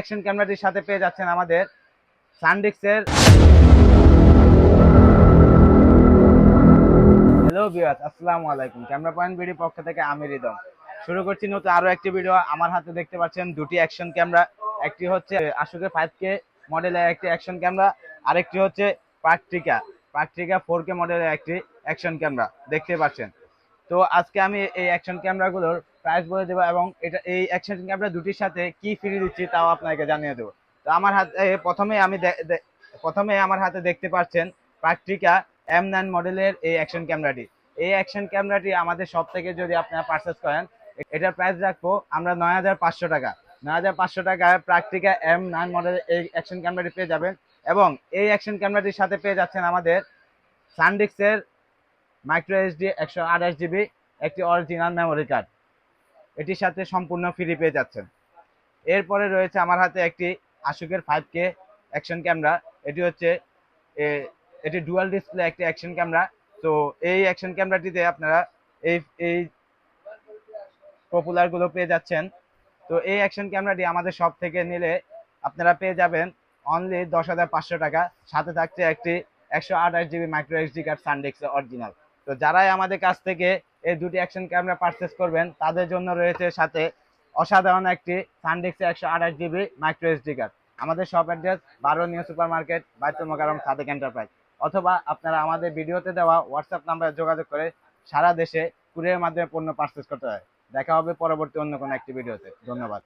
Action ক্যামেরাটির সাথে পেয়ে যাচ্ছেন আমাদের সানডিস্কের। হ্যালো ভিউয়ার্স, আসসালামু আলাইকুম। ক্যামেরা পয়েন্ট বিডি পক্ষ থেকে আমি রিদম শুরু করছি নতুন আরো একটি ভিডিও। আমার হাতে দেখতে পাচ্ছেন দুটি অ্যাকশন ক্যামেরা। একটি হচ্ছে আশুকের 5K মডেলের একটি অ্যাকশন ক্যামেরা, আরেকটি হচ্ছে পার্কট্রিকা 4K মডেলের একটি অ্যাকশন ক্যামেরা দেখতে পাচ্ছেন। তো আজকে আমি এই অ্যাকশন ক্যামেরাগুলোর প্রাইস বলে দেবো এবং এই অ্যাকশন ক্যামেরা দুটির সাথে কি ফ্রি দিচ্ছি তাও আপনাকে জানিয়ে দেবো। তো আমার হাতে প্রথমে আমার হাতে দেখতে পাচ্ছেন পার্কট্রিকা M9 মডেলের এই অ্যাকশন ক্যামেরাটি। এই অ্যাকশন ক্যামেরাটি আমাদের সব থেকে যদি আপনারা পারচেস করেন, এটার প্রাইস রাখবো আমরা 9,500 টাকা। 9,500 টাকায় প্রাকটিকা M9 মডেলের এই অ্যাকশন ক্যামেরাটি পেয়ে যাবেন। এবং এই অ্যাকশন ক্যামেরাটির সাথে পেয়ে যাচ্ছেন আমাদের সানডিস্কের মাইক্রো এসডি 128 জিবি একটি অরিজিনাল মেমোরি কার্ড, এটির সাথে সম্পূর্ণ ফ্রি পেয়ে যাচ্ছেন। এরপরে রয়েছে আমার হাতে একটি আশুকের 5K অ্যাকশন ক্যামেরা। এটি হচ্ছে এটি ডুয়াল ডিসপ্লে একটি অ্যাকশন ক্যামেরা। তো এই অ্যাকশন ক্যামেরাটিতে আপনারা এই এই পপুলার গুলো পেয়ে যাচ্ছেন। তো এই অ্যাকশন ক্যামেরাটি আমাদের সব থেকে নিলে আপনারা পেয়ে যাবেন অনলি 10,500 টাকা। সাথে থাকছে একটি 128 GB micro SD card SanDisk original. তো যারাই আমাদের কাছ থেকে এই দুটি অ্যাকশন ক্যামেরা পারচেস করবেন তাদের জন্য রয়েছে সাথে অসাধারণ একটি সানডিস্ক 128 জিবি মাইক্রো এসডি কার্ড। আমাদের shop address 12 new super market, বাইতুল মোকাররম, সাদেক এন্টারপ্রাইজ। অথবা আপনারা আমাদের ভিডিওতে দেওয়া হোয়াটসঅ্যাপ নাম্বারে যোগাযোগ করে সারা দেশে কুরিয়ারের মাধ্যমে পণ্য পারচেস করতে হয়। দেখা হবে পরবর্তী অন্য কোনো একটি ভিডিওতে। ধন্যবাদ।